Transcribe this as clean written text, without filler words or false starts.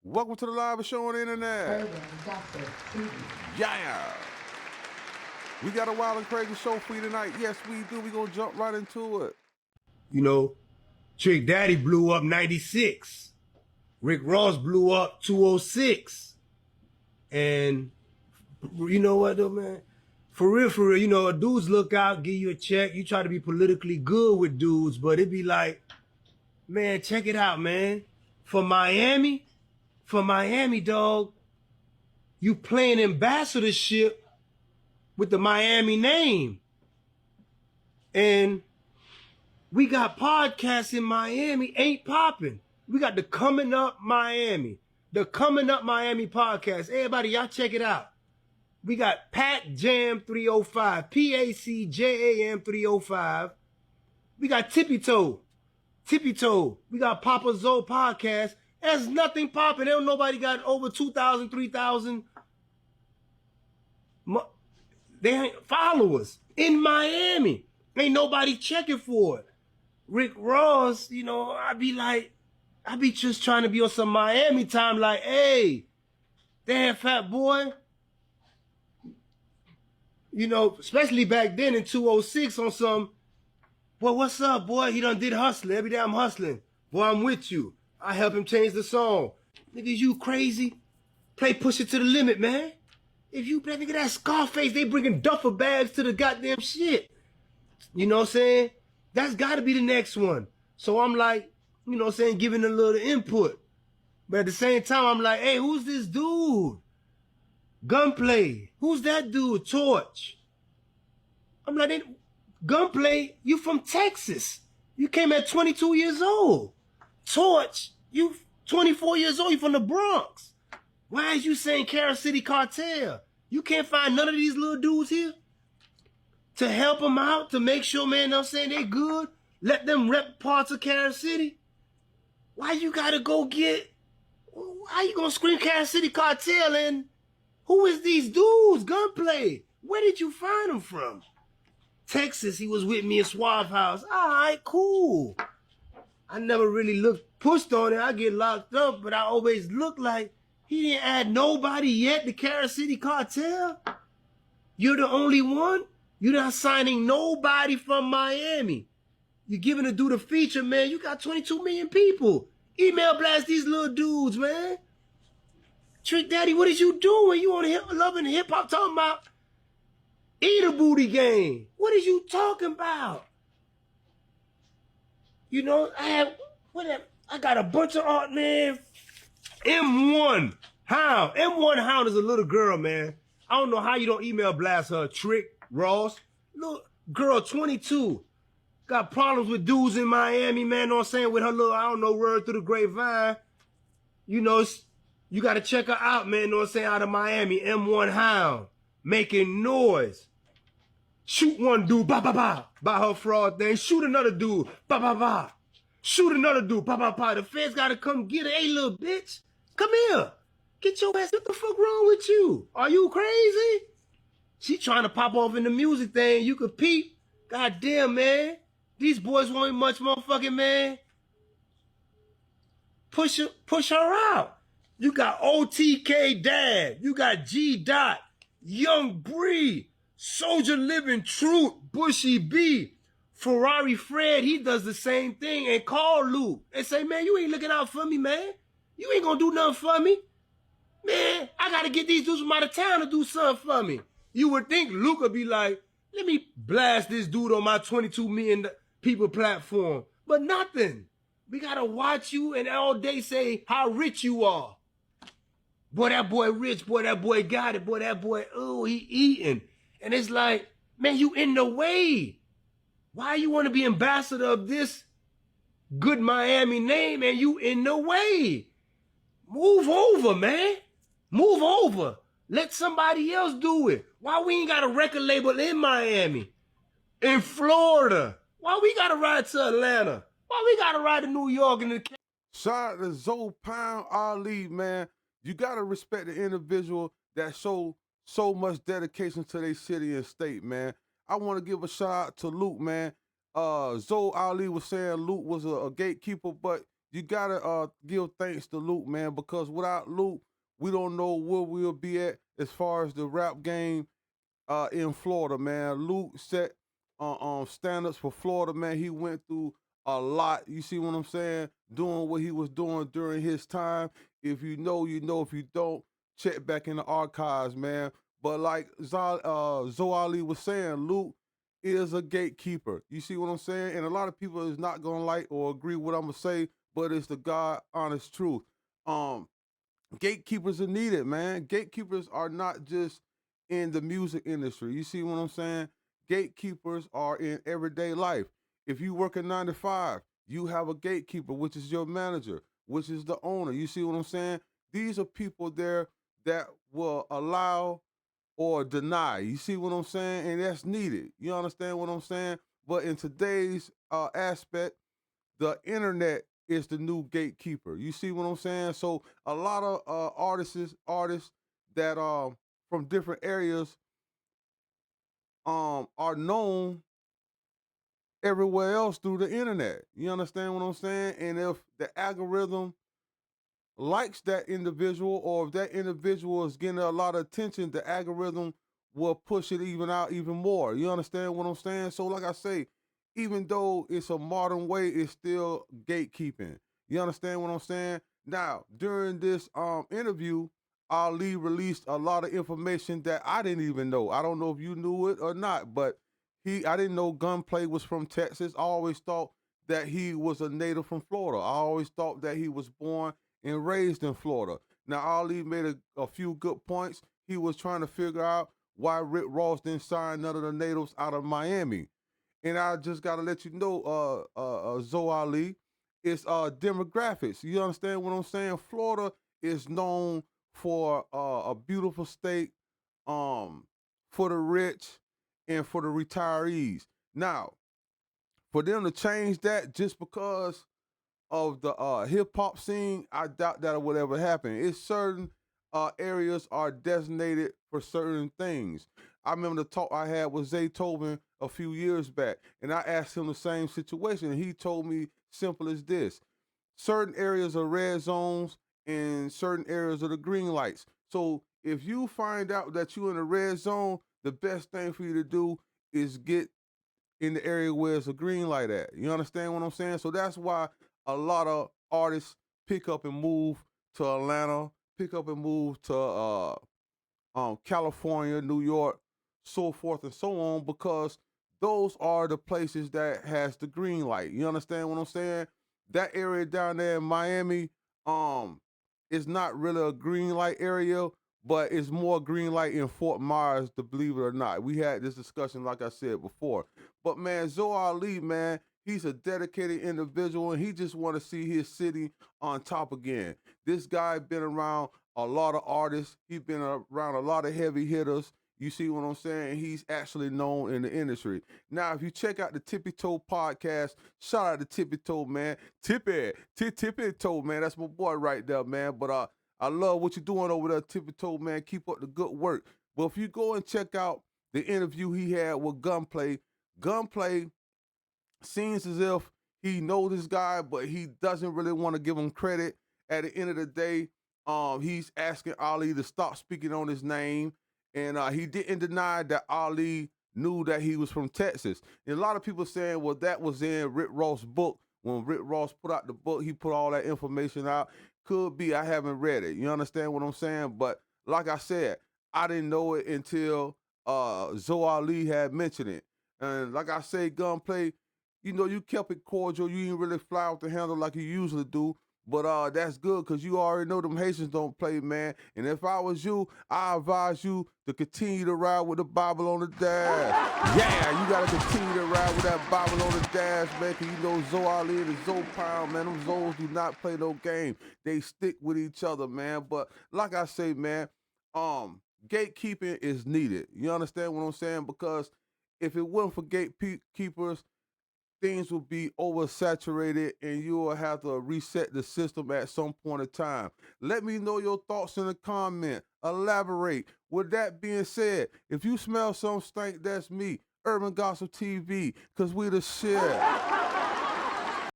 Welcome to the live show on the internet. Yeah. We got a wild and crazy show for you tonight. Yes, we do. We gonna jump right into it. You know, Trick Daddy blew up 96. Rick Ross blew up 206. And you know what though, man? For real, you know, dudes look out, give you a check. You try to be politically good with dudes, but it be like, man, check it out, man. For Miami, dog, you playing ambassadorship with the Miami name. And we got podcasts in Miami, ain't popping. We got the Coming Up Miami podcast. Everybody, y'all check it out. We got Pat Jam 305, PACJAM 305. We got Tippy Toe. We got Papa Zoe podcast. There's nothing popping. There nobody got over 2,000, 3,000 followers in Miami. Ain't nobody checking for it. Rick Ross, you know, I be just trying to be on some Miami time like, hey, damn fat boy. You know, especially back then in 206 on some, boy, what's up, boy? He done did Hustling. Every day I'm hustling. Boy, I'm with you. I help him change the song. Niggas, you crazy? Play Push It to the Limit, man. If you play, nigga, that Scarface, they bringing duffel bags to the goddamn shit. You know what I'm saying? That's got to be the next one. So I'm like, you know what I'm saying, giving a little input. But at the same time, I'm like, hey, who's this dude? Gunplay. Who's that dude? Torch. I'm like, Gunplay, you from Texas. You came at 22 years old. Torch, you 24 years old. You from the Bronx. Why is you saying Carol City Cartel? You can't find none of these little dudes here to help them out, to make sure, man, I'm saying they good. Let them rep parts of Carol City. Why you gotta go get, how you gonna scream Carol City Cartel and who is these dudes? Gunplay. Where did you find them from? Texas, he was with me in Suave House. All right, cool. I never really pushed on it. I get locked up, but I always look like he didn't add nobody yet to Carol City Cartel. You're the only one. You're not signing nobody from Miami. You're giving a dude a feature, man. You got 22 million people. Email blast these little dudes, man. Trick Daddy, what is you doing? You on Loving Hip Hop talking about eat a booty game. What is you talking about? You know, I got a bunch of art, man. M1 Hound. M1 Hound is a little girl, man. I don't know how you don't email blast her. Trick Ross. Little girl, 22. Got problems with dudes in Miami, man. Know what I'm saying? With her little, I don't know, word through the grapevine. You know, you got to check her out, man. Know what I'm saying? Out of Miami. M1 Hound. Making noise. Shoot one dude, ba ba ba, by her fraud thing. Shoot another dude, ba ba ba. Shoot another dude, ba ba ba. The feds gotta come get her. Hey, little bitch, come here. Get your ass. What the fuck wrong with you? Are you crazy? She trying to pop off in the music thing. You could peep. God damn, man. These boys won't much motherfucking, man. Push her out. You got OTK Dad. You got G Dot, Young Bree, Soldier Living Truth, Bushy B, Ferrari Fred, he does the same thing, and call Luke and say, man, you ain't looking out for me, man. You ain't gonna do nothing for me. Man, I gotta get these dudes from out of town to do something for me. You would think Luke would be like, let me blast this dude on my 22 million people platform. But nothing. We gotta watch you and all day say how rich you are. Boy, that boy rich. Boy, that boy got it. Boy, that boy, oh, he eating. And it's like, man, you in the way. Why you want to be ambassador of this good Miami name and you in the way? Move over, man. Move over. Let somebody else do it. Why we ain't got a record label in Miami? In Florida? Why we got to ride to Atlanta? Why we got to ride to New York and the... Shout out to Zoe Pound Ali, man. You got to respect the individual that show so much dedication to their city and state, man. I want to give a shout out to Luke, man. Zoe Ali was saying Luke was a gatekeeper, but you gotta give thanks to Luke, man, because without Luke, we don't know where we'll be at as far as the rap game in Florida, man. Luke set standards for Florida, man. He went through a lot. You see what I'm saying? Doing what he was doing during his time. If you know, you know. If you don't, check back in the archives, man. But like Zoe Ali was saying, Luke is a gatekeeper. You see what I'm saying? And a lot of people is not gonna like or agree with what I'm gonna say, but it's the God honest truth. Um, Gatekeepers are needed, man. Gatekeepers are not just in the music industry. You see what I'm saying? Gatekeepers are in everyday life. If you work a 9 to 5, you have a gatekeeper, which is your manager, which is the owner. You see what I'm saying? These are people there that will allow or deny. You see what I'm saying? And that's needed. You understand what I'm saying? But in today's aspect, the internet is the new gatekeeper. You see what I'm saying? So a lot of artists that from different areas are known everywhere else through the internet. You understand what I'm saying? And if the algorithm likes that individual, or if that individual is getting a lot of attention, the algorithm will push it even out even more. You understand what I'm saying? So like I say, even though it's a modern way, it's still gatekeeping. You understand what I'm saying? Now, during this interview, Ali released a lot of information that I didn't even know. I don't know if you knew it or not, but I didn't know Gunplay was from Texas. I always thought that he was a native from Florida. I always thought that he was born and raised in Florida. Now, Ali made a few good points. He was trying to figure out why Rick Ross didn't sign none of the natives out of Miami. And I just got to let you know, Zoe Ali, it's demographics. You understand what I'm saying? Florida is known for a beautiful state, um, for the rich and for the retirees. Now, for them to change that just because of the hip hop scene, I doubt that it would ever happen. It's certain areas are designated for certain things. I remember the talk I had with Zay Tobin a few years back, and I asked him the same situation, and he told me simple as this: certain areas are red zones, and certain areas are the green lights. So if you find out that you're in a red zone, the best thing for you to do is get in the area where it's a green light at. You understand what I'm saying? So that's why a lot of artists pick up and move to Atlanta, pick up and move to California, New York, so forth and so on, because those are the places that has the green light. You understand what I'm saying? That area down there in Miami, is not really a green light area, but it's more green light in Fort Myers, to believe it or not. We had this discussion, like I said before. But man, Zoe Ali, man, he's a dedicated individual, and he just want to see his city on top again. This guy been around a lot of artists. He's been around a lot of heavy hitters. You see what I'm saying? He's actually known in the industry. Now, if you check out the Tippy Toe podcast, shout out to Tippy Toe, man. Tippy Toe, man. That's my boy right there, man. But I love what you're doing over there, Tippy Toe, man. Keep up the good work. But if you go and check out the interview he had with Gunplay seems as if he knows this guy, but he doesn't really want to give him credit. At the end of the day, he's asking Ali to stop speaking on his name, and he didn't deny that Ali knew that he was from Texas. And a lot of people saying, well, that was in Rick Ross' book. When Rick Ross put out the book, he put all that information out. Could be, I haven't read it. You understand what I'm saying? But like I said, I didn't know it until Zoe Ali had mentioned it. And like I say, Gunplay, you kept it cordial. You didn't really fly off the handle like you usually do. But that's good, because you already know them Haitians don't play, man. And if I was you, I advise you to continue to ride with the Bible on the dash. Yeah, you got to continue to ride with that Bible on the dash, man, because you know Zoe Ali and the Zoe Pound, man, them Zoes do not play no game. They stick with each other, man. But like I say, man, gatekeeping is needed. You understand what I'm saying? Because if it wasn't for gatekeepers, things will be oversaturated, and you will have to reset the system at some point in time. Let me know your thoughts in the comment. Elaborate. With that being said, if you smell some stink, that's me. Urban Gossip TV, because we the shit.